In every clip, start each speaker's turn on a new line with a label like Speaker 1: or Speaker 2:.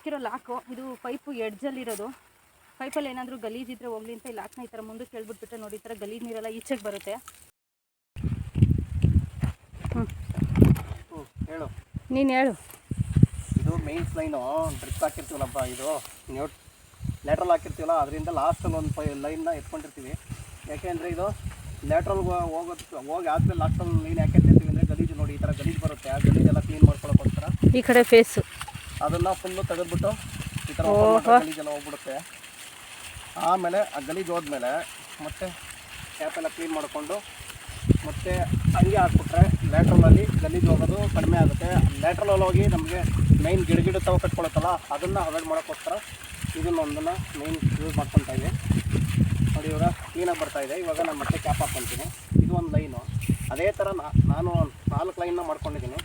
Speaker 1: ಹಾಕಿರೋ ಲಾಕು. ಇದು ಪೈಪು ಎಡ್ಜಲ್ಲಿರೋದು. ಪೈಪಲ್ಲಿ ಏನಾದರೂ ಗಲೀಜಿದ್ರೆ ಹೋಗ್ಲಿ ಅಂತ ಈ ಲಾಕ್ನ ಈ ಥರ ಮುಂದಕ್ಕೆ ಹೇಳ್ಬಿಟ್ಬಿಟ್ರೆ ನೋಡಿ, ಈ ಥರ ಗಲೀಜು ನೀರೆಲ್ಲ ಈಚೆಗೆ ಬರುತ್ತೆ.
Speaker 2: ಹೇಳು,
Speaker 1: ನೀನು ಹೇಳು.
Speaker 2: ಇದು ಮೇನ್ಸ್ ಲೈನು ಡ್ರಿಪ್ ಹಾಕಿರ್ತೀವಲ್ಲಪ್ಪ, ಇದು ಲ್ಯಾಟ್ರಲ್ ಹಾಕಿರ್ತೀವಲ್ಲ, ಅದರಿಂದ ಲಾಸ್ಟಲ್ಲಿ ಒಂದು ಲೈನ್ನ ಎತ್ಕೊಂಡಿರ್ತೀವಿ. ಯಾಕೆಂದರೆ ಇದು ಲ್ಯಾಟ್ರಲ್ಗೆ ಹೋಗಿ ಆದಮೇಲೆ ಲಾಸ್ಟಲ್ಲಿ ಲೈನ್ ಯಾಕೆ ಎತ್ತಿರ್ತೀವಿ ಅಂದರೆ ಗಲೀಜು ನೋಡಿ, ಈ ಥರ ಗಲೀಜು ಬರುತ್ತೆ. ಆ ಗಲೀಜೆಲ್ಲ ಕ್ಲೀನ್ ಮಾಡ್ಕೊಳ್ಳೋಕ್ಕೋಸ್ಕರ
Speaker 1: ಈ ಕಡೆ ಫೇಸು
Speaker 2: ಅದನ್ನು ಫುಲ್ಲು ತೆಗೆದ್ಬಿಟ್ಟು ಈ ಥರ ಗಲೀಜೆಲ್ಲ ಹೋಗ್ಬಿಡುತ್ತೆ. ಆಮೇಲೆ ಆ ಗಲೀಜು ಹೋದ್ಮೇಲೆ ಮತ್ತೆ ಕ್ಯಾಪೆಲ್ಲ ಕ್ಲೀನ್ ಮಾಡಿಕೊಂಡು ಮತ್ತೆ ಹಂಗೆ ಹಾಕ್ಬಿಟ್ರೆ ಲ್ಯಾಟ್ರಲಲ್ಲಿ ಗಲೀಜು ಹೋಗೋದು ಕಡಿಮೆ ಆಗುತ್ತೆ. ಲ್ಯಾಟ್ರಲಲ್ಲಿ ಹೋಗಿ ನಮಗೆ ಮೈನ್ ಗಿಡ ತವ ಕಟ್ಕೊಳುತ್ತಲ್ಲ, ಅದನ್ನು ಅವಾಯ್ಡ್ ಮಾಡೋಕ್ಕೋಸ್ಕರ ಇದನ್ನೊಂದನ್ನು ಮೈನ್ ಯೂಸ್ ಮಾಡ್ಕೊತಾ ಇದ್ವಿ. ನೋಡಿ, ಇವಾಗ ಕ್ಲೀನಾಗಿ ಬರ್ತಾಯಿದೆ. ಇವಾಗ ನಾನು ಮತ್ತೆ ಕ್ಯಾಪ್ ಹಾಕ್ಕೊತೀನಿ. ಇದು ಒಂದು ಲೈನು. ಅದೇ ಥರ ನಾನು 4 ಲೈನ್ನ ಮಾಡ್ಕೊಂಡಿದ್ದೀನಿ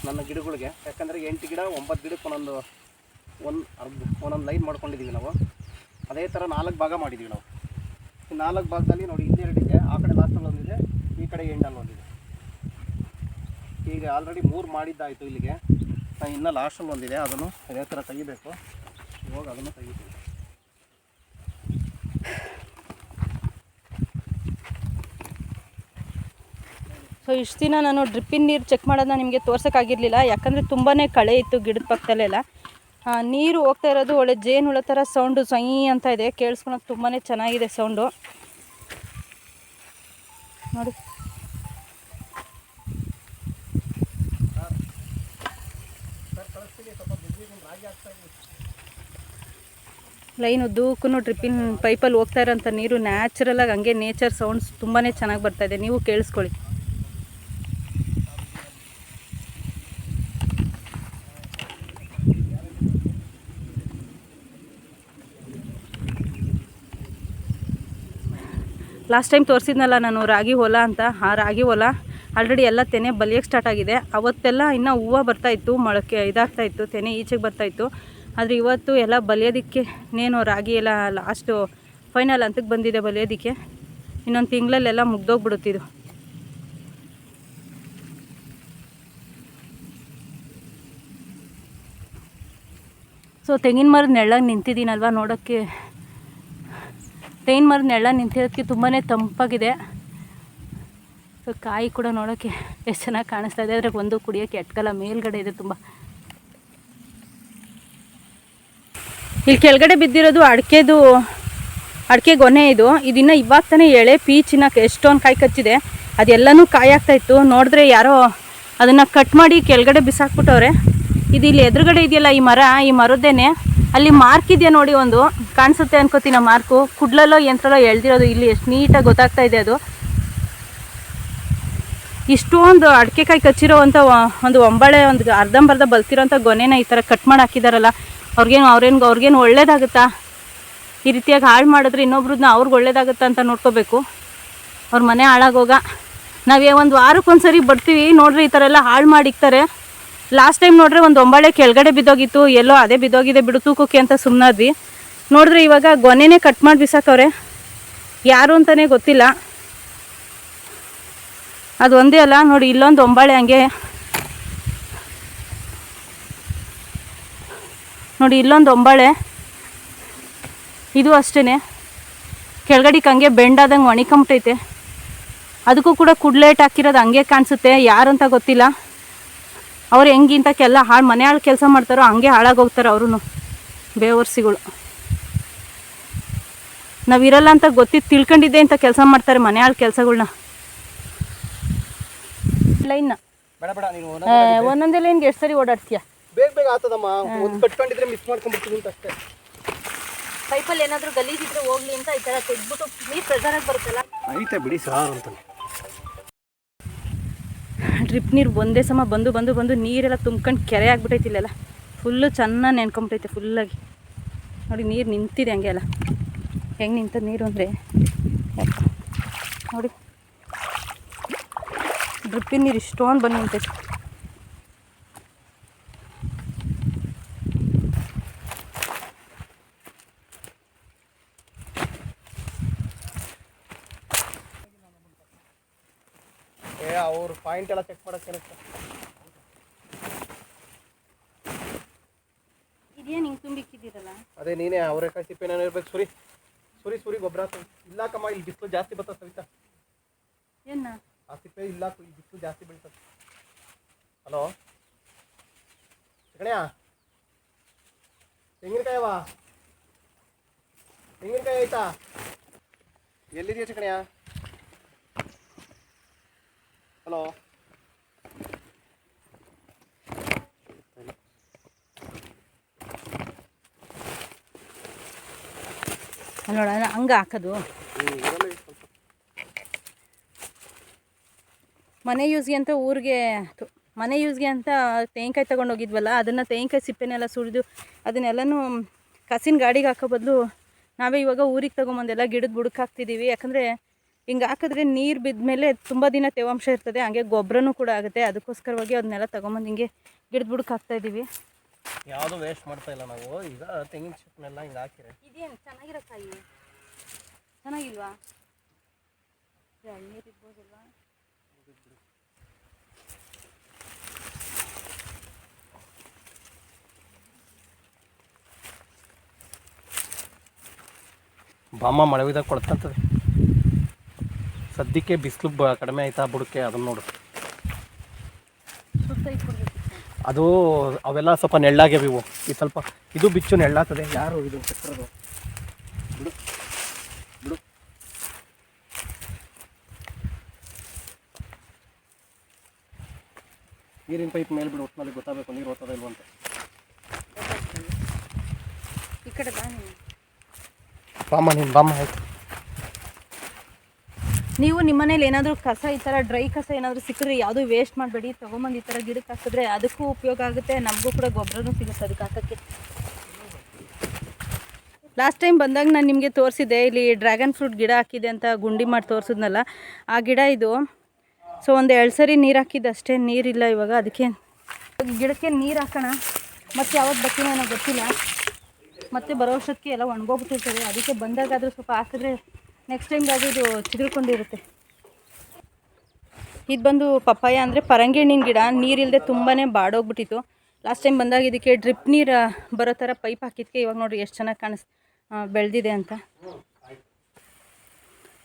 Speaker 2: ನನ್ನ ಗಿಡಗಳಿಗೆ. ಯಾಕಂದರೆ 8 ಗಿಡ 9 ಗಿಡಕ್ಕೆ ಒಂದೊಂದು ಲೈನ್ ಮಾಡ್ಕೊಂಡಿದ್ದೀವಿ ನಾವು. ಅದೇ ಥರ 4 ಭಾಗ ಮಾಡಿದ್ದೀವಿ ನಾವು. ಈ 4 ಭಾಗದಲ್ಲಿ ನೋಡಿ, ಇಲ್ಲಿ 2 ಇದೆ, ಆ ಕಡೆ ಲಾಸ್ಟಲ್ಲಿ ಒಂದಿದೆ, ಈ ಕಡೆ ಎಂಡಲ್ಲಿ ಒಂದಿದೆ. ಈಗ ಆಲ್ರೆಡಿ 3 ಮಾಡಿದ್ದಾಯಿತು ಇಲ್ಲಿಗೆ. ಇನ್ನೂ ಲಾಸ್ಟಲ್ಲಿ ಒಂದಿದೆ, ಅದನ್ನು ಅದೇ ಥರ ತೆಗಿಬೇಕು. ಇವಾಗ ಅದನ್ನು ತೆಗಿತೀವಿ.
Speaker 1: ಸೊ ಇಷ್ಟು ದಿನ ನಾನು ಡ್ರಿಪ್ಪಿನ ನೀರು ಚೆಕ್ ಮಾಡೋದನ್ನ ನಿಮಗೆ ತೋರ್ಸೋಕ್ಕಾಗಿರಲಿಲ್ಲ. ಯಾಕಂದರೆ ತುಂಬಾ ಕಳೆ ಇತ್ತು ಗಿಡದ ಪಕ್ಕದಲ್ಲೆಲ್ಲ. ನೀರು ಹೋಗ್ತಾ ಇರೋದು ಒಳ್ಳೆ ಜೇನುಹುಳ ಥರ ಸೌಂಡು ಸೈ ಅಂತ ಇದೆ, ಕೇಳಿಸ್ಕೊಳಕ್ಕೆ ತುಂಬಾ ಚೆನ್ನಾಗಿದೆ ಸೌಂಡು ನೋಡಿ. ಲೈನ್ ಉದ್ದಕ್ಕೂ ಡ್ರಿಪ್ಪಿನ ಪೈಪಲ್ಲಿ ಹೋಗ್ತಾ ಇರೋಂಥ ನೀರು ನ್ಯಾಚುರಲಾಗಿ ಹಂಗೆ ನೇಚರ್ ಸೌಂಡ್ಸ್ ತುಂಬಾ ಚೆನ್ನಾಗಿ ಬರ್ತಾಯಿದೆ. ನೀವು ಕೇಳಿಸ್ಕೊಳ್ಳಿ. ಲಾಸ್ಟ್ ಟೈಮ್ ತೋರಿಸಿದ್ನಲ್ಲ ನಾನು ರಾಗಿ ಹೊಲ ಅಂತ, ಆ ರಾಗಿ ಹೊಲ ಆಲ್ರೆಡಿ ಎಲ್ಲ ತೆನೆ ಬಲಿಯೋಕ್ಕೆ ಸ್ಟಾರ್ಟ್ ಆಗಿದೆ. ಅವತ್ತೆಲ್ಲ ಇನ್ನೂ ಹೂವು ಬರ್ತಾಯಿತ್ತು, ಮೊಳಕೆ ಇದಾಗ್ತಾಯಿತ್ತು, ತೆನೆ ಈಚೆಗೆ ಬರ್ತಾಯಿತ್ತು. ಆದರೆ ಇವತ್ತು ಎಲ್ಲ ಬಲಿಯೋದಕ್ಕೆ ಇನ್ನೇನು ರಾಗಿ ಎಲ್ಲ ಲಾಸ್ಟು ಫೈನಲ್ ಹಂತಕ್ಕೆ ಬಂದಿದೆ ಬಲಿಯೋದಕ್ಕೆ. ಇನ್ನೊಂದು ತಿಂಗಳಲ್ಲೆಲ್ಲ ಮುಗ್ದೋಗ್ಬಿಡುತ್ತಿದ್ದು. ಸೊ ತೆಂಗಿನ ಮರದ ನೆಳ್ಳಾಗಿ ನಿಂತಿದ್ದೀನಲ್ವ, ನೋಡೋಕ್ಕೆ ತೆಂಗಿನ ಮರದ ನೆಳ್ಳಾಗಿ ನಿಂತಿರೋದಕ್ಕೆ ತುಂಬಾ ತಂಪಾಗಿದೆ. ಸೊ ಕಾಯಿ ಕೂಡ ನೋಡೋಕ್ಕೆ ಎಷ್ಟು ಚೆನ್ನಾಗಿ ಕಾಣಿಸ್ತಾ ಇದೆ. ಆದರೆ ಒಂದು ಕುಡಿಯೋಕ್ಕೆ ಎಟ್ಕಲ್ಲ, ಮೇಲ್ಗಡೆ ಇದೆ ತುಂಬ. ಇಲ್ಲಿ ಕೆಳಗಡೆ ಬಿದ್ದಿರೋದು ಅಡಿಕೆ ಗೊನೆ. ಇದನ್ನು ಇವಾಗ ತಾನೇ ಎಳೆ ಪೀಚಿನ ಎಷ್ಟೊಂದು ಕಾಯಿ ಕಚ್ಚಿದೆ. ಅದೆಲ್ಲನೂ ಕಾಯಿ ಆಗ್ತಾಯಿತ್ತು. ನೋಡಿದ್ರೆ ಯಾರೋ ಅದನ್ನು ಕಟ್ ಮಾಡಿ ಕೆಳಗಡೆ ಬಿಸಾಕ್ಬಿಟ್ಟವ್ರೆ. ಇದು ಇಲ್ಲಿ ಎದುರುಗಡೆ ಇದೆಯಲ್ಲ ಈ ಮರದ್ದೇನೆ, ಅಲ್ಲಿ ಮಾರ್ಕ್ ಇದೆಯಾ ನೋಡಿ, ಒಂದು ಕಾಣಿಸುತ್ತೆ ಅನ್ಕೋತೀನಿ. ಆ ಮಾರ್ಕು ಕುಡ್ಲಲ್ಲೋ ಯಂತ್ರಲ್ಲೋ ಎಳ್ದಿರೋದು. ಇಲ್ಲಿ ಎಷ್ಟು ನೀಟಾಗಿ ಗೊತ್ತಾಗ್ತಾ ಇದೆ ಅದು. ಇಷ್ಟೊಂದು ಅಡಿಕೆ ಕಾಯಿ ಕಚ್ಚಿರೋ ಒಂದು ಒಂಬಳೆ, ಒಂದು ಅರ್ಧಂಬರ್ಧ ಬಲ್ತಿರೋಂಥ ಗೊನೆನ ಈ ಥರ ಕಟ್ ಮಾಡಿ ಹಾಕಿದಾರಲ್ಲ, ಅವ್ರಿಗೇನು ಒಳ್ಳೇದಾಗುತ್ತಾ? ಈ ರೀತಿಯಾಗಿ ಹಾಳು ಮಾಡಿದ್ರೆ ಇನ್ನೊಬ್ರನ್ನ ಅವ್ರಿಗೆ ಒಳ್ಳೇದಾಗುತ್ತಾ ಅಂತ ನೋಡ್ಕೋಬೇಕು. ಅವ್ರ ಮನೆ ಹಾಳಾಗೋಗ. ನಾವೇ ಒಂದು ವಾರಕ್ಕೊಂದ್ಸರಿ ಬರ್ತೀವಿ, ನೋಡ್ರಿ ಈ ಥರ ಎಲ್ಲ ಹಾಳು ಮಾಡಿಕ್ತಾರೆ. ಲಾಸ್ಟ್ ಟೈಮ್ ನೋಡ್ರೆ ಒಂದು ಒಂಬಳೆ ಕೆಳಗಡೆ ಬಿದ್ದೋಗಿತ್ತು, ಎಲ್ಲೋ ಅದೇ ಬಿದ್ದೋಗಿದೆ ಬಿಡು ತೂಕಕ್ಕೆ ಅಂತ ಸುಮ್ಮನಾದ್ವಿ. ನೋಡಿದ್ರೆ ಇವಾಗ ಗೊನೆನೇ ಕಟ್ ಮಾಡಿ ಬಿಸಾಕವ್ರೆ. ಯಾರು ಅಂತಲೇ ಗೊತ್ತಿಲ್ಲ. ಅದು ಒಂದೇ ಅಲ್ಲ ನೋಡಿ, ಇಲ್ಲೊಂದು ಒಂಬಳೆ ಹಂಗೆ ನೋಡಿ, ಇಲ್ಲೊಂದು ಒಂಬಳೆ, ಇದು ಅಷ್ಟೇ ಕೆಳಗಡೆಗೆ ಹಂಗೆ ಬೆಂಡಾದಂಗೆ ಒಣಿಕೊಂಬಿಟ್ಟೈತೆ. ಅದಕ್ಕೂ ಕೂಡ ಕುಡ್ಲೇಟ್ ಹಾಕಿರೋದು ಹಂಗೆ ಕಾಣಿಸುತ್ತೆ. ಯಾರಂತ ಗೊತ್ತಿಲ್ಲ. ಅವ್ರು ಹೆಂಗಿಂತಕ್ಕೆಲ್ಲ ಮನೆ ಹಾಳು ಕೆಲಸ ಮಾಡ್ತಾರೋ ಹಂಗೆ ಹಾಳಾಗೋಗ್ತಾರೆ ಅವರು ಬೇವರ್ಸಿಗಳು. ನಾವಿರಲ್ಲ ಅಂತ ತಿಳ್ಕೊಂಡಿದ್ದೆ ಅಂತ ಕೆಲಸ ಮಾಡ್ತಾರೆ ಮನೆ ಹಾಳು ಕೆಲಸಗಳನ್ನ. ಲೈನ್ನ ಒಂದೊಂದೇ ಲೈನ್ಗೆ ಎಷ್ಟು ಸರಿ ಓಡಾಡ್ತೀಯ?
Speaker 2: ಬೇಗ ಆಗ್ತದಮ್ಮ. ಒಂದು ಕಟ್ಕೊಂಡಿದ್ರೆ ಮಿಸ್ ಮಾಡ್ಕೊಂಡ್ಬಿಡ್ತೀವಿ ಅಂತ ಅಷ್ಟೇ.
Speaker 1: ಪೈಪಲ್ಲಿ ಏನಾದರೂ ಗಲೀಜಿದ್ರೆ ಹೋಗ್ಲಿ ಅಂತ ಈ ಥರ ತೆಗ್ಬಿಟ್ಟು ನೀರು ಪ್ರೆಸರಾಗಿ ಬರುತ್ತಲ್ಲ,
Speaker 2: ಐತೆ ಬಿಡಿ ಸಾರು ಅಂತ.
Speaker 1: ಡ್ರಿಪ್ ನೀರು ಒಂದೇ ಸಮ ಬಂದು ನೀರೆಲ್ಲ ತುಂಬ್ಕೊಂಡು ಕೆರೆ ಆಗ್ಬಿಟ್ಟೈತಿ. ಇಲ್ಲೆಲ್ಲ ಫುಲ್ಲು ಚೆನ್ನಾಗಿ ನೆನ್ಕೊಂಬಿಟ್ಟೈತೆ ಫುಲ್ಲಾಗಿ. ನೋಡಿ ನೀರು ನಿಂತಿದೆ ಹಂಗೆ ಎಲ್ಲ. ಹೆಂಗೆ ನಿಂತದ ನೀರು ಅಂದರೆ ನೋಡಿ, ಡ್ರಿಪ್ಪಿನ ನೀರು ಇಷ್ಟೊಂದು ಬಂದು ನಿಂತೈತೆ.
Speaker 2: ಅವ್ರ ಪಾಯಿಂಟ್ ಎಲ್ಲ ಚೆಕ್ ಮಾಡೋಕ್ಕೆ
Speaker 1: ಇದೆಯಾ ನಿಂಗೆ
Speaker 2: ಅದೇ ನೀನೇ ಅವರೆಕಾಯಿ ಸಿಪ್ಪೆನೇ ಇರ್ಬೇಕು. ಸುರಿ ಸುರಿ ಸುರಿ ಗೊಬ್ಬರ ಇಲ್ಲ ಕಮ್ಮ, ಇಲ್ಲಿ ಬಿಸಿಲು ಜಾಸ್ತಿ ಬರ್ತದೆ ಸವಿತಾ.
Speaker 1: ಏನ
Speaker 2: ಆ ಸಿಪ್ಪೆ ಇಲ್ಲ, ಇಲ್ಲಿ ಬಿಸಿಲು ಜಾಸ್ತಿ ಬೀಳ್ತದೆ. ಹಲೋ ಚಿಕಣ್ಯ, ತೆಂಗಿನಕಾಯವಾ? ತೆಂಗಿನಕಾಯಿ ಆಯ್ತಾ? ಎಲ್ಲಿದೆಯಾ ಚಿಕಣ್ಯ? ಹಲೋ
Speaker 1: ನೋಡ ಹಂಗೆ ಹಾಕೋದು. ಮನೆ ಯೂಸ್ಗೆ ಅಂತ ಊರಿಗೆ ಮನೆ ಯೂಸ್ಗೆ ಅಂತ ತೆಂಗಿನಕಾಯಿ ತೊಗೊಂಡು ಹೋಗಿದ್ವಲ್ಲ, ಅದನ್ನು ತೆಂಗಿನಕಾಯಿ ಸಿಪ್ಪೆನೆಲ್ಲ ಸುರಿದು ಅದನ್ನೆಲ್ಲನೂ ಕಸಿನ ಗಾಡಿಗೆ ಹಾಕೋ ಬದಲು ನಾವೇ ಇವಾಗ ಊರಿಗೆ ತೊಗೊಂಬಂದೆಲ್ಲ ಗಿಡದ ಬುಡಕ್ಕೆ ಹಾಕ್ತಿದ್ದೀವಿ. ಯಾಕಂದರೆ ಹಿಂಗೆ ಹಾಕಿದ್ರೆ ನೀರು ಬಿದ್ದ ಮೇಲೆ ತುಂಬ ದಿನ ತೇವಾಂಶ ಇರ್ತದೆ, ಹಾಗೆ ಗೊಬ್ಬರನೂ ಕೂಡ ಆಗುತ್ತೆ. ಅದಕ್ಕೋಸ್ಕರವಾಗಿ ಅದನ್ನೆಲ್ಲ ತೊಗೊಂಬಂದು ಹಿಂಗೆ ಗಿಡದ ಬುಡಕ್ಕೆ ಹಾಕ್ತಾಯಿದ್ದೀವಿ.
Speaker 2: ಯಾವುದು ವೇಸ್ಟ್ ಮಾಡ್ತಾ ಇಲ್ಲ ನಾವು. ಈಗ ತೆಂಗಿನ ಚಿಪ್ಪನೆಲ್ಲ ಹಿಂಗೆ ಹಾಕಿರೆ
Speaker 1: ಇದೇನು ಚೆನ್ನಾಗಿರೋ ಕಾಯಿ, ಚೆನ್ನಾಗಿಲ್ವಾ? ಎಳ್ನೀರು ಇರ್ಬೋದಲ್ವಾ?
Speaker 2: ಬಾಮ್ಮ ಮಳೆವಿದಾಗ ಕೊಡ್ತಂತದೆ. ಸದ್ಯಕ್ಕೆ ಬಿಸಿಲು ಕಡಿಮೆ ಆಯ್ತಾ ಬುಡಕ್ಕೆ, ಅದನ್ನು ನೋಡು.
Speaker 1: ಸುತ್ತ ಇಟ್ಕೊಡ್ಬೇಕು.
Speaker 2: ಅದು ಅವೆಲ್ಲ ಸ್ವಲ್ಪ ನೆಳ್ಳಾಗ್ಯಾವ ಇವು. ಈ ಸ್ವಲ್ಪ ಇದು ಬಿಚ್ಚು ನೆಳ್ಳಾಗ್ತದೆ. ಯಾರು ಇದು ಕಟ್ಟರೋದು? ಬಿಡು ಬಿಡು. ನೀರಿನ ಪೈಪ್ ಮೇಲೆ ಬಿಡು, ಒಟ್ಟಿನಲ್ಲಿ ಗೊತ್ತಾಗಬೇಕು ನೀರು ಹೋಗ್ತದ ಇಲ್ವ ಅಂತ.
Speaker 1: ಈ ಕಡೆ ಬಾ ನೀನು.
Speaker 2: ಬಾಮ್ಮ ನೀನು ಬಾಮ್ಮ. ಆಯ್ತು,
Speaker 1: ನೀವು ನಿಮ್ಮ ಮನೇಲಿ ಏನಾದರೂ ಕಸ ಈ ಥರ ಡ್ರೈ ಕಸ ಏನಾದರೂ ಸಿಕ್ಕಿದ್ರೆ ಯಾವುದೂ ವೇಸ್ಟ್ ಮಾಡಬೇಡಿ, ತೊಗೊಂಬಂದು ಈ ಥರ ಗಿಡಕ್ಕೆ ಹಾಕಿದ್ರೆ ಅದಕ್ಕೂ ಉಪಯೋಗ ಆಗುತ್ತೆ, ನಮಗೂ ಕೂಡ ಗೊಬ್ಬರನೂ ಸಿಗುತ್ತೆ ಅದಕ್ಕೆ ಹಾಕೋಕ್ಕೆ. ಲಾಸ್ಟ್ ಟೈಮ್ ಬಂದಾಗ ನಾನು ನಿಮಗೆ ತೋರಿಸಿದ್ದೆ, ಇಲ್ಲಿ ಡ್ರ್ಯಾಗನ್ ಫ್ರೂಟ್ ಗಿಡ ಹಾಕಿದೆ ಅಂತ ಗುಂಡಿ ಮಾಡಿ ತೋರಿಸಿದ್ನಲ್ಲ, ಆ ಗಿಡ ಇದು. ಸೊ ಒಂದು 2 ಸರಿ ನೀರು ಹಾಕಿದ್ದು ಅಷ್ಟೇ, ನೀರಿಲ್ಲ ಇವಾಗ. ಅದಕ್ಕೆ ಗಿಡಕ್ಕೆ ನೀರು ಹಾಕೋಣ, ಮತ್ತು ಯಾವತ್ತು ಬರ್ತೀನೋ ಏನೋ ಗೊತ್ತಿಲ್ಲ, ಮತ್ತು ಬರೋ ವರ್ಷಕ್ಕೆ ಎಲ್ಲ ಒಣಗೋಗ್ಬಿಟ್ಟಿರ್ತದೆ. ಅದಕ್ಕೆ ಬಂದಾಗಾದರೂ ಸ್ವಲ್ಪ ಹಾಕಿದ್ರೆ ನೆಕ್ಸ್ಟ್ ಟೈಮ್ಗಾದರೂ ಇದು ಚಿಗುರ್ಕೊಂಡಿರುತ್ತೆ. ಇದು ಬಂದು ಪಪ್ಪಾಯ ಅಂದರೆ ಪರಂಗಿ ಹಣ್ಣಿನ ಗಿಡ. ನೀರಿಲ್ಲದೆ ತುಂಬಾ ಬಾಡೋಗ್ಬಿಟ್ಟಿತ್ತು. ಲಾಸ್ಟ್ ಟೈಮ್ ಬಂದಾಗ ಇದಕ್ಕೆ ಡ್ರಿಪ್ ನೀರು ಬರೋ ಥರ ಪೈಪ್ ಹಾಕಿದ್ದಕ್ಕೆ ಇವಾಗ ನೋಡಿರಿ ಎಷ್ಟು ಚೆನ್ನಾಗಿ ಬೆಳೆದಿದೆ ಅಂತ.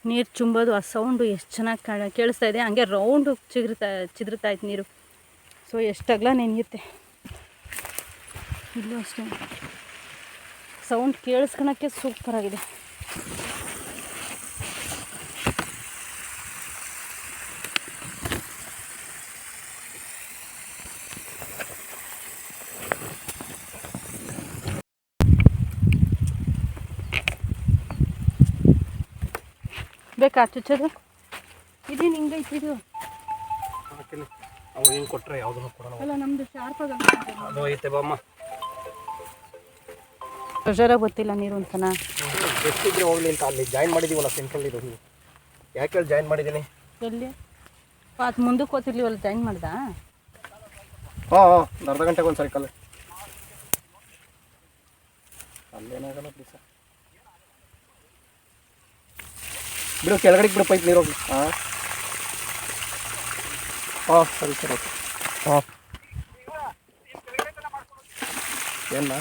Speaker 1: ನೀರು ಚುಂಬೋದು ಆ ಸೌಂಡು ಎಷ್ಟು ಚೆನ್ನಾಗಿ ಕೇಳಿಸ್ತಾ ಇದೆ. ಹಂಗೆ ರೌಂಡು ಚಿದ್ರತಾ ಇತ್ತು ನೀರು. ಸೊ ಎಷ್ಟು ಅಗಲ ನೆನೆಯುತ್ತೆ. ಇಲ್ಲೂ ಅಷ್ಟೇ ಸೌಂಡ್ ಕೇಳಿಸ್ಕೊಳಕ್ಕೆ ಸೂಪರಾಗಿದೆ. ಬೇಕಾ ಚುಚ್ಚೋದು? ಇದೇನು ಹಿಂಗೈತಿ ಇದು?
Speaker 2: ಅವು ಹಿಂಗೆ ಕೊಟ್ಟರೆ ಯಾವುದನ್ನು ಕೊಡೋಣ.
Speaker 1: ಅಲ್ಲ ನಮ್ಮದು ಶಾರ್ಪಾಗ
Speaker 2: ಅದು ಐತೆ ಬಾಮ್ಮ.
Speaker 1: ಪ್ರೆಷರಾಗಿ ಗೊತ್ತಿಲ್ಲ ನೀರು ಅಂತನಾ?
Speaker 2: ಎಷ್ಟಿದ್ರೆ ಹೋಗ್ಲಿ ಅಂತ ಅಲ್ಲಿ ಜಾಯಿನ್ ಮಾಡಿದ್ದೀವಲ್ಲ ಸೆಂಟ್ರಲ್ ಇದು. ಯಾಕೆ ಹೇಳಿ ಜಾಯಿನ್ ಮಾಡಿದ್ದೀನಿ?
Speaker 1: ಎಲ್ಲಿ? ಅದು ಮುಂದಕ್ಕೆ ಹೋಗ್ತಿರ್ಲಿವಲ್ಲ, ಜಾಯಿನ್ ಮಾಡ್ದಾ?
Speaker 2: ಹಾಂ ಅರ್ಧ ಗಂಟೆಗೆ ಒಂದು ಸರಿ ಕಲ್ಲು. ಅಲ್ಲೇನಾಗಲ್ಲ ಪ್ಲೀಸ. ಬಿಡು ಕೆಳಗಡೆಗೆ ಬಿಡು, ಪೈಪ್ ನೀರು ಹೋಗಿ. ಹಾಂ ಹಾಂ ಸರಿ ಸರಿ ಓಕೆ. ಹಾಂ ಏನ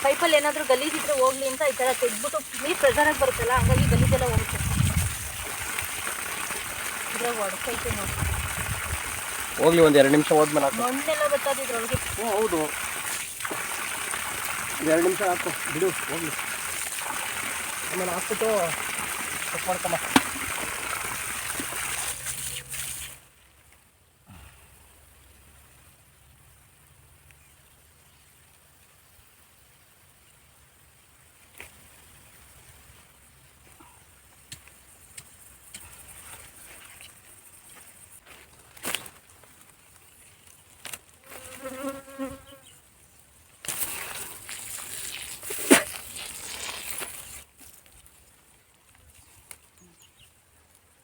Speaker 1: ಪೈಪಲ್ಲಿ ಏನಾದರೂ ಗಲೀಜಿದ್ರೆ ಹೋಗ್ಲಿ ಅಂತ ಈ ಥರ ತೆಗೆದ್ಬಿಟ್ಟು ನೀರು ಪ್ರೆಷರಾಗಿ ಬರುತ್ತಲ್ಲ, ಹಂಗಾಗಿ ಗಲೀಜೆಲ್ಲ ಹೋಗುತ್ತೆ. ಇದ್ರಾಗ ಹೊಡ್ಕೈತೆ ನೋಡಿ.
Speaker 2: ಹೋಗ್ಲಿ ಒಂದು 2 ನಿಮಿಷ ಹೋದ್ಮೇಲೆ ಹಾಕು.
Speaker 1: ಮಣ್ಣೆಲ್ಲ ಬರ್ತದೆ ಇದ್ರೊಳಗೆ.
Speaker 2: ಹ್ಞೂ ಹೌದು, 2 ನಿಮಿಷ ಹಾಕು ಬಿಡು ಹೋಗ್ಲಿ. ಆಮೇಲೆ ಹಾಕ್ಬಿಟ್ಟು ಚೆಕ್ ಮಾಡ್ಕಮ್ಮ.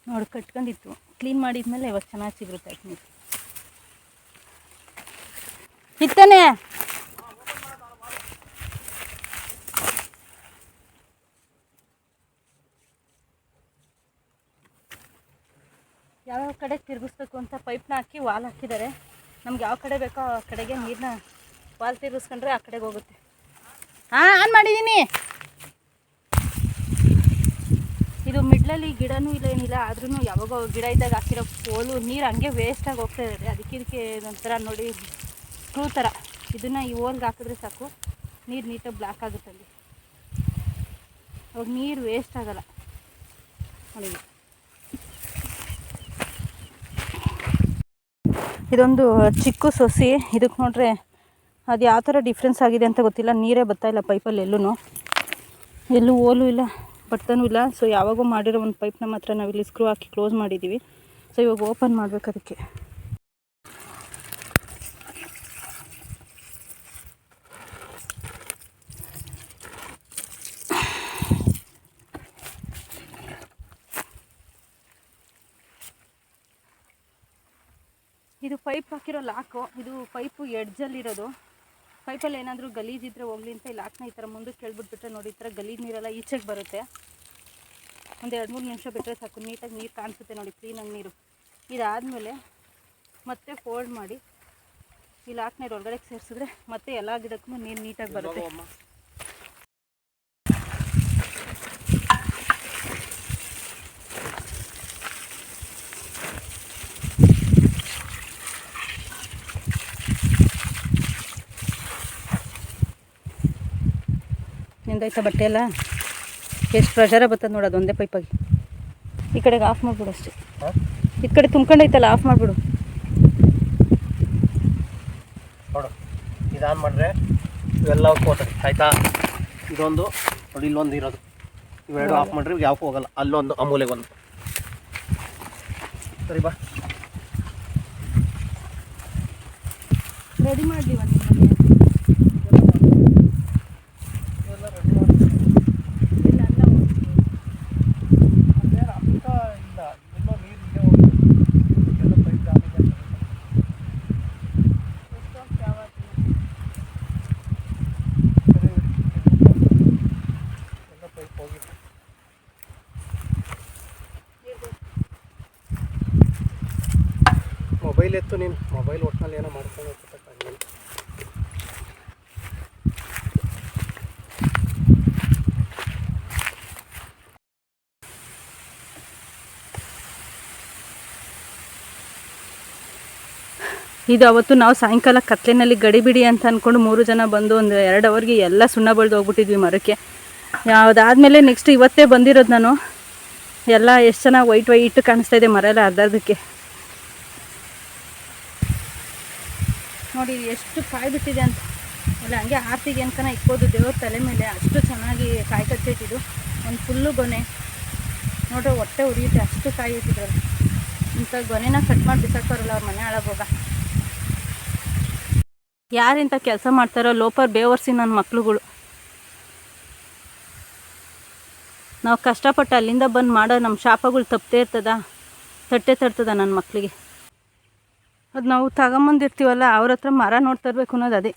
Speaker 1: ನೋಡಿ ಕಟ್ಕೊಂಡಿತ್ತು, ಕ್ಲೀನ್ ಮಾಡಿದ್ಮೇಲೆ ಇವಾಗ ಚೆನ್ನಾಗಿ ಸಿಗುತ್ತೆ ನೀರು. ಇತ್ತಾನೆ ಯಾವ್ಯಾವ ಕಡೆ ತಿರುಗಿಸ್ಬೇಕು ಅಂತ ಪೈಪ್ನ ಹಾಕಿ ವಾಲ್ ಹಾಕಿದ್ದಾರೆ. ನಮ್ಗೆ ಯಾವ ಕಡೆ ಬೇಕೋ ಆ ಕಡೆಗೆ ನೀರನ್ನ ವಾಲ್ ತಿರ್ಗಿಸ್ಕೊಂಡ್ರೆ ಆ ಕಡೆಗೆ ಹೋಗುತ್ತೆ. ಹಾಂ ಆನ್ ಮಾಡಿದ್ದೀನಿ. ಇದು ಮಿಡ್ಲಲ್ಲಿ ಗಿಡನೂ ಇಲ್ಲ ಏನಿಲ್ಲ, ಆದ್ರೂ ಯಾವಾಗ ಗಿಡ ಇದ್ದಾಗ ಹಾಕಿರೋ ಪೋಲು ನೀರು ಹಂಗೆ ವೇಸ್ಟಾಗಿ ಹೋಗ್ತಾ ಇದೆ. ಅದಕ್ಕೆ ಇದಕ್ಕೆ ಒಂಥರ ನೋಡಿ ಸ್ಕ್ರೂ ಥರ ಇದನ್ನು ಈ ಓಲ್ಗೆ ಹಾಕಿದ್ರೆ ಸಾಕು, ನೀರು ನೀಟಾಗಿ ಬ್ಲಾಕ್ ಆಗುತ್ತೆ. ಅಲ್ಲಿ ಅವಾಗ ನೀರು ವೇಸ್ಟ್ ಆಗಲ್ಲ ನೋಡಿ. ಇದೊಂದು ಚಿಕ್ಕ ಸೊಸಿ, ಇದಕ್ಕೆ ನೋಡ್ರೆ ಅದು ಯಾವ ಥರ ಡಿಫ್ರೆನ್ಸ್ ಆಗಿದೆ ಅಂತ ಗೊತ್ತಿಲ್ಲ. ನೀರೇ ಬರ್ತಾಯಿಲ್ಲ ಪೈಪಲ್ಲಿ ಎಲ್ಲೂ ಓಲು ಇಲ್ಲ, ಬರ್ತನೂ ಇಲ್ಲ. ಸೊ ಯಾವಾಗೂ ಮಾಡಿರೋ ಒಂದು ಪೈಪ್ನ ಮಾತ್ರ ನಾವಿಲ್ಲಿ ಸ್ಕ್ರೂ ಹಾಕಿ ಕ್ಲೋಸ್ ಮಾಡಿದ್ದೀವಿ. ಸೊ ಇವಾಗ ಓಪನ್ ಮಾಡಬೇಕು ಅದಕ್ಕೆ. ಇದು ಪೈಪ್ ಹಾಕಿರೋ ಲಾಕು. ಇದು ಪೈಪು ಎಡ್ಜಲ್ಲಿರೋದು. ಪೈಪಲ್ಲಿ ಏನಾದರೂ ಗಲೀಜಿದ್ರೆ ಹೋಗ್ಲಿ ಅಂತ ಈ ಲಾಕ್ನ ಈ ಥರ ಮುಂದಕ್ಕೆ ಕೇಳ್ಬಿಟ್ಬಿಟ್ರೆ ನೋಡಿ, ಈ ಥರ ಗಲೀಜು ನೀರೆಲ್ಲ ಈಚೆಗೆ ಬರುತ್ತೆ. ಒಂದು 2-3 ನಿಮಿಷ ಬಿಟ್ಟರೆ ಸಾಕು, ನೀಟಾಗಿ ನೀರು ಕಾಣಿಸುತ್ತೆ ನೋಡಿ, ಕ್ಲೀನಾಗಿ ನೀರು. ಇದಾದಮೇಲೆ ಮತ್ತೆ ಫೋಲ್ಡ್ ಮಾಡಿ ಈ ಲಾಕ್ನ ಒಳಗಡೆ ಸೇರಿಸಿದ್ರೆ ಮತ್ತೆ ಎಲ್ಲ ಗಿಡಕ್ಕೂ ನೀರು ನೀಟಾಗಿ ಬರುತ್ತೆ. ನಿಂದಾಯ್ತಾ ಬಟ್ಟೆ ಎಲ್ಲ? ಎಷ್ಟು ಪ್ರೆಷರ ಬರ್ತದೆ ನೋಡು, ಅದೊಂದೇ ಪೈಪಾಗಿ. ಈ ಕಡೆಗೆ ಆಫ್ ಮಾಡಿಬಿಡು ಅಷ್ಟೇ. ಈ ಕಡೆ ತುಂಬ್ಕೊಂಡೈತಲ್ಲ, ಆಫ್ ಮಾಡಿಬಿಡು.
Speaker 2: ನೋಡು, ಇದು ಆನ್ ಮಾಡಿದ್ರೆ ಇವೆಲ್ಲ ಹೋಗ್ತದೆ ಆಯಿತಾ. ಇದೊಂದು ನೋಡಿ, ಇಲ್ಲೊಂದು ಇರೋದು, ಇವೆರಡು ಆಫ್ ಮಾಡಿದ್ರೆ ಯಾವಕ್ಕೂ ಹೋಗಲ್ಲ. ಅಲ್ಲೊಂದು ಅಮೂಲೆಗೆ ಒಂದು. ಸರಿ ಬಾ,
Speaker 1: ರೆಡಿ ಮಾಡಲಿ ಒಂದು
Speaker 2: ಮೊಬೈಲ್ ಎತ್ತು ನೀನು. ಮೊಬೈಲ್ ಒಟ್ಟಿನಲ್ಲಿ ಏನೋ ಮಾಡ್ಕೊಂಡು ಹೋಗ್ತಕ್ಕ.
Speaker 1: ಇದು ಅವತ್ತು ನಾವು ಸಾಯಂಕಾಲ ಕತ್ಲೆನಲ್ಲಿ ಗಡಿಬಿಡಿ ಅಂತ ಅಂದ್ಕೊಂಡು 3 ಜನ ಬಂದು ಒಂದು 2 ಅವರ್ಗೆ ಎಲ್ಲ ಸುಣ್ಣ ಬಳ್ದು ಹೋಗ್ಬಿಟ್ಟಿದ್ವಿ ಮರಕ್ಕೆ. ಯಾವುದಾದ್ಮೇಲೆ ನೆಕ್ಸ್ಟ್ ಇವತ್ತೇ ಬಂದಿರೋದು ನಾನು. ಎಲ್ಲ ಎಷ್ಟು ಚೆನ್ನಾಗಿ ವೈಟ್ ಕಾಣಿಸ್ತಾ ಇದೆ ಮರ ಎಲ್ಲ ಅರ್ಧಕ್ಕೆ ನೋಡಿ, ಎಷ್ಟು ಕಾಯಿ ಬಿಟ್ಟಿದೆ ಅಂತ. ಎಲ್ಲ ಹಂಗೆ ಆರ್ತಿಗೆ ಅನ್ಕನ ಇಕ್ಬೋದು ದೇವ್ರ ತಲೆ ಮೇಲೆ, ಅಷ್ಟು ಚೆನ್ನಾಗಿ ಕಾಯಿ ಕಚ್ಚೈತಿದ್ದು. ಒಂದು ಫುಲ್ಲು ಗೊನೆ ನೋಡ್ರೆ ಹೊಟ್ಟೆ ಉರಿಯುತ್ತೆ, ಅಷ್ಟು ಕಾಯಿ ಇಟ್ಟಿದ್ರಲ್ಲ. ಇಂಥ ಗೊನೆನ ಕಟ್ ಮಾಡಿ ಬಿಸಾಕೋರಲ್ಲ ಅವ್ರ ಮನೆ ಹಾಳಾಗೋಗ. ಯಾರಿಂತ ಕೆಲಸ ಮಾಡ್ತಾರೋ ಲೋಪರ್ ಬೇವರ್ಸಿ ನನ್ನ ಮಕ್ಳುಗಳು. ನಾವು ಕಷ್ಟಪಟ್ಟು ಅಲ್ಲಿಂದ ಬಂದು ಮಾಡೋ ನಮ್ಮ ಶಾಪಗಳು ತಪ್ಪದೇ ಇರ್ತದ, ತರ್ತದ ನನ್ನ ಮಕ್ಕಳಿಗೆ. ಅದು ನಾವು ತಗೊಂಬಂದಿರ್ತೀವಲ್ಲ, ಅವ್ರ ಹತ್ರ ಮರ ನೋಡ್ತಾ ಇರಬೇಕು ಅನ್ನೋದು ಅದೇ.